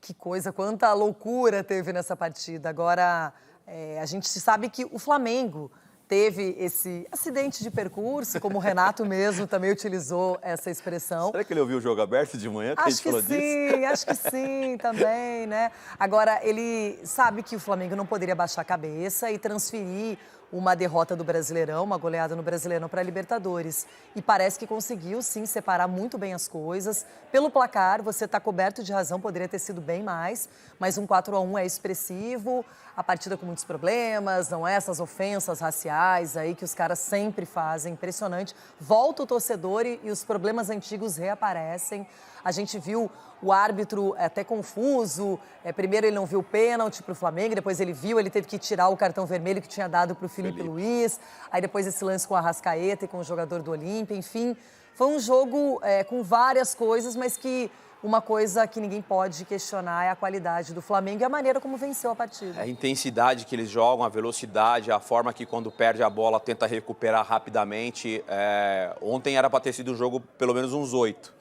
Que coisa, quanta loucura teve nessa partida. Agora, a gente sabe que o Flamengo teve esse acidente de percurso, como o Renato mesmo também utilizou essa expressão. Será que ele ouviu o jogo aberto de manhã que a gente falou disso? Acho que sim também, né? Agora, ele sabe que o Flamengo não poderia baixar a cabeça e transferir uma derrota do Brasileirão, uma goleada no Brasileirão para a Libertadores. E parece que conseguiu, sim, separar muito bem as coisas. Pelo placar, você está coberto de razão, poderia ter sido bem mais, mas um 4-1 é expressivo, a partida com muitos problemas, não é essas ofensas raciais aí que os caras sempre fazem, impressionante. Volta o torcedor e os problemas antigos reaparecem. A gente viu o árbitro até confuso. Primeiro ele não viu o pênalti para o Flamengo, depois ele viu, ele teve que tirar o cartão vermelho que tinha dado para o Felipe Luiz. Aí depois esse lance com a Arrascaeta e com o jogador do Olímpia. Enfim, foi um jogo com várias coisas, mas que uma coisa que ninguém pode questionar é a qualidade do Flamengo e a maneira como venceu a partida. A intensidade que eles jogam, a velocidade, a forma que quando perde a bola tenta recuperar rapidamente. Ontem era para ter sido um jogo pelo menos uns 8.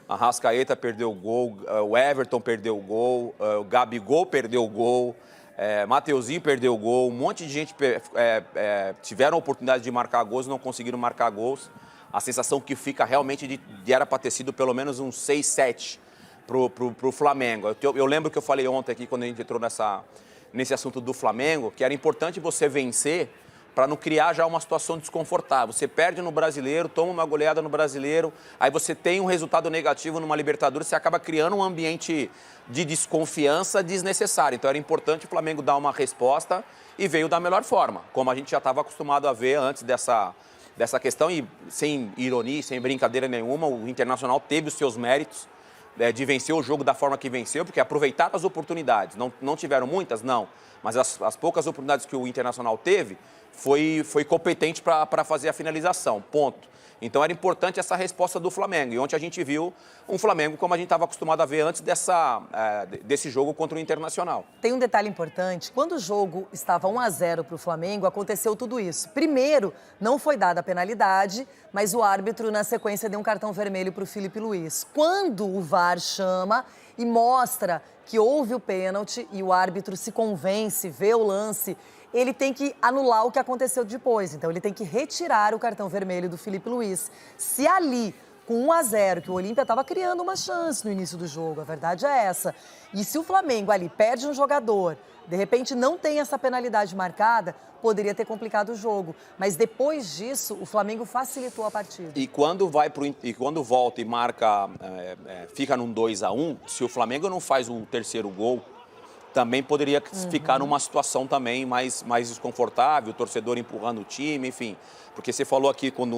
A Arrascaeta perdeu o gol, o Everton perdeu o gol, o Gabigol perdeu o gol, Mateuzinho perdeu o gol, um monte de gente tiveram a oportunidade de marcar gols e não conseguiram marcar gols. A sensação que fica realmente de era para ter sido pelo menos uns 6, 7 pro Flamengo. Eu lembro que eu falei ontem aqui, quando a gente entrou nesse assunto do Flamengo, que era importante você vencer para não criar já uma situação desconfortável. Você perde no Brasileiro, toma uma goleada no Brasileiro, aí você tem um resultado negativo numa Libertadores, você acaba criando um ambiente de desconfiança desnecessário. Então era importante o Flamengo dar uma resposta e veio da melhor forma, como a gente já estava acostumado a ver antes dessa questão. E sem ironia, sem brincadeira nenhuma, o Internacional teve os seus méritos de vencer o jogo da forma que venceu, porque aproveitaram as oportunidades. Não tiveram muitas? Não. Mas as poucas oportunidades que o Internacional teve, foi competente para fazer a finalização, ponto. Então era importante essa resposta do Flamengo. E ontem a gente viu um Flamengo como a gente estava acostumado a ver antes desse jogo contra o Internacional. Tem um detalhe importante, quando o jogo estava 1-0 para o Flamengo, aconteceu tudo isso. Primeiro, não foi dada a penalidade, mas o árbitro na sequência deu um cartão vermelho para o Felipe Luiz. Quando o VAR chama e mostra que houve o pênalti e o árbitro se convence, vê o lance, ele tem que anular o que aconteceu depois. Então, ele tem que retirar o cartão vermelho do Felipe Luiz. Se ali, com 1-0, que o Olímpia estava criando uma chance no início do jogo, a verdade é essa. E se o Flamengo ali perde um jogador, de repente não tem essa penalidade marcada, poderia ter complicado o jogo. Mas depois disso, o Flamengo facilitou a partida. E quando volta e marca, fica num 2-1, se o Flamengo não faz o terceiro gol, também poderia ficar numa situação também mais desconfortável, o torcedor empurrando o time, enfim. Porque você falou aqui, quando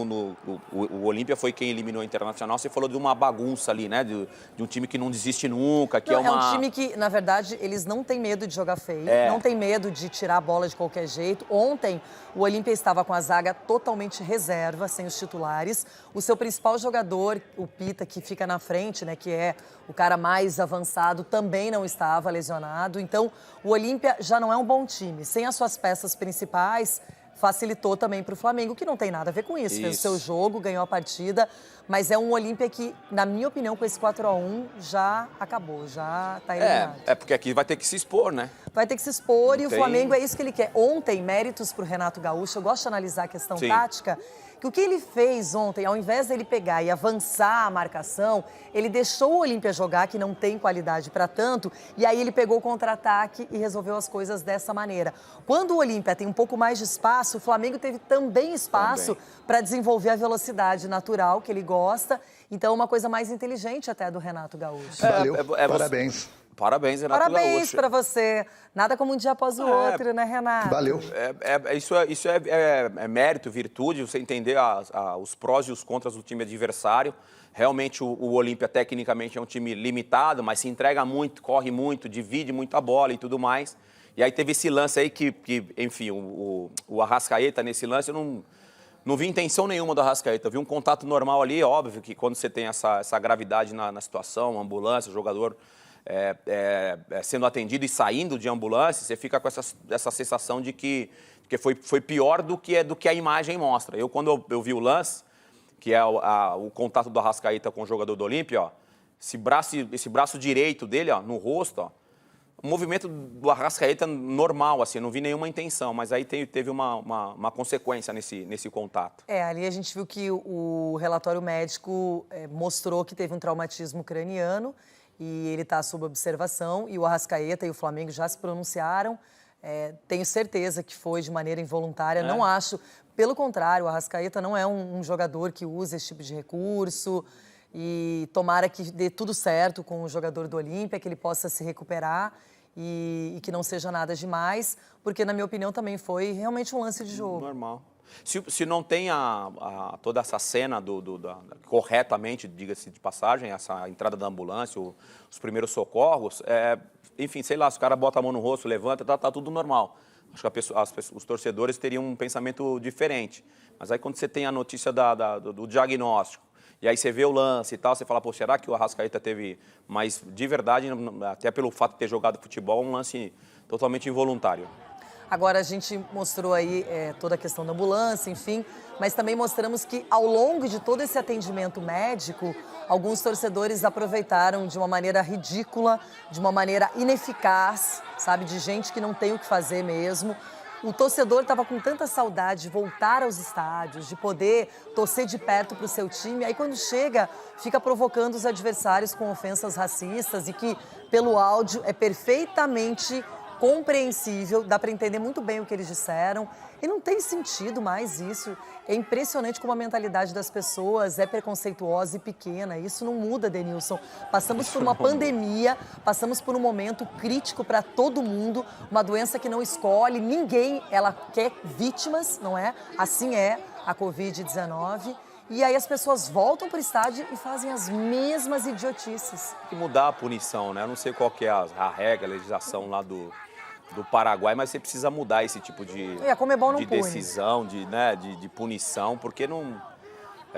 o Olímpia foi quem eliminou o Internacional, você falou de uma bagunça ali, né? De um time que não desiste nunca, que é um time que, na verdade, eles não têm medo de jogar feio, não têm medo de tirar a bola de qualquer jeito. Ontem, o Olímpia estava com a zaga totalmente reserva, sem os titulares. O seu principal jogador, o Pita, que fica na frente, né? Que é o cara mais avançado, também não estava lesionado. Então, o Olímpia já não é um bom time. Sem as suas peças principais, facilitou também para o Flamengo, que não tem nada a ver com isso. Fez o seu jogo, ganhou a partida, mas é um Olímpia que, na minha opinião, com esse 4-1, já acabou, já está eliminado. Porque aqui vai ter que se expor, né? Vai ter que se expor e o Flamengo é isso que ele quer. Ontem, méritos para o Renato Gaúcho, eu gosto de analisar a questão tática, que o que ele fez ontem, ao invés dele pegar e avançar a marcação, ele deixou o Olímpia jogar, que não tem qualidade para tanto, e aí ele pegou o contra-ataque e resolveu as coisas dessa maneira. Quando o Olímpia tem um pouco mais de espaço, o Flamengo teve também espaço para desenvolver a velocidade natural que ele gosta. Então, uma coisa mais inteligente até do Renato Gaúcho. Valeu, parabéns. Parabéns, Renato Gaúcho. Parabéns para você. Nada como um dia após o outro, né, Renato? Valeu. Isso é mérito, virtude, você entender os prós e os contras do time adversário. Realmente, o Olímpia, tecnicamente, é um time limitado, mas se entrega muito, corre muito, divide muito a bola e tudo mais. E aí teve esse lance aí que enfim, o Arrascaeta, nesse lance, eu não vi intenção nenhuma do Arrascaeta. Eu vi um contato normal ali, óbvio que quando você tem essa gravidade na situação, ambulância, jogador sendo atendido e saindo de ambulância, você fica com essa sensação de que foi pior do que a imagem mostra. Quando eu vi o lance, que é o contato do Arrascaeta com o jogador do Olímpia, ó, esse braço direito dele, ó, no rosto, ó, o movimento do Arrascaeta normal, assim, não vi nenhuma intenção, mas aí teve uma consequência nesse contato. Ali a gente viu que o relatório médico mostrou que teve um traumatismo craniano e ele está sob observação, e o Arrascaeta e o Flamengo já se pronunciaram. Tenho certeza que foi de maneira involuntária, não acho. Pelo contrário, o Arrascaeta não é um jogador que usa esse tipo de recurso, e tomara que dê tudo certo com o jogador do Olímpia, que ele possa se recuperar e que não seja nada demais, porque, na minha opinião, também foi realmente um lance de jogo. Normal. Se não tem toda essa cena corretamente, diga-se de passagem, essa entrada da ambulância, os primeiros socorros, enfim, sei lá, se o cara bota a mão no rosto, levanta, tá tudo normal. Acho que os torcedores teriam um pensamento diferente. Mas aí quando você tem a notícia do diagnóstico, e aí você vê o lance e tal, você fala, pô, será que o Arrascaeta teve... Mas, de verdade, até pelo fato de ter jogado futebol, um lance totalmente involuntário. Agora, a gente mostrou aí toda a questão da ambulância, enfim, mas também mostramos que, ao longo de todo esse atendimento médico, alguns torcedores aproveitaram de uma maneira ridícula, de uma maneira ineficaz, sabe, de gente que não tem o que fazer mesmo. O torcedor estava com tanta saudade de voltar aos estádios, de poder torcer de perto para o seu time. Aí, quando chega, fica provocando os adversários com ofensas racistas e que, pelo áudio, é perfeitamente compreensível, dá para entender muito bem o que eles disseram. E não tem sentido mais isso. É impressionante como a mentalidade das pessoas é preconceituosa e pequena. Isso não muda, Denilson. Passamos por uma pandemia, passamos por um momento crítico para todo mundo, uma doença que não escolhe, ninguém, ela quer vítimas, não é? Assim é a Covid-19. E aí as pessoas voltam para o estádio e fazem as mesmas idiotices. Tem que mudar a punição, né? Eu não sei qual que é a regra, a legislação lá do Paraguai, mas você precisa mudar esse tipo de decisão, de punição, porque não...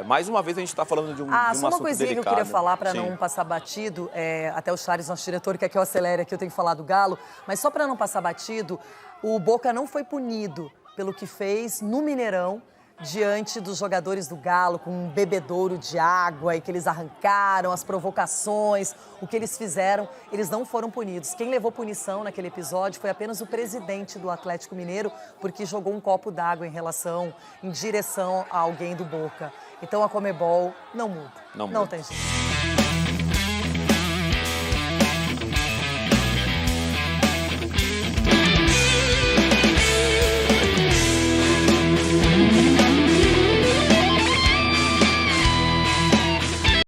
mais uma vez a gente está falando de um assunto delicado. Só uma coisinha que eu queria falar para não passar batido, até o Charles, nosso diretor, quer que eu acelere aqui, eu tenho que falar do Galo, mas só para não passar batido, o Boca não foi punido pelo que fez no Mineirão, diante dos jogadores do Galo, com um bebedouro de água e que eles arrancaram, as provocações, o que eles fizeram, eles não foram punidos. Quem levou punição naquele episódio foi apenas o presidente do Atlético Mineiro, porque jogou um copo d'água em direção a alguém do Boca. Então a Conmebol não muda. Não tem jeito.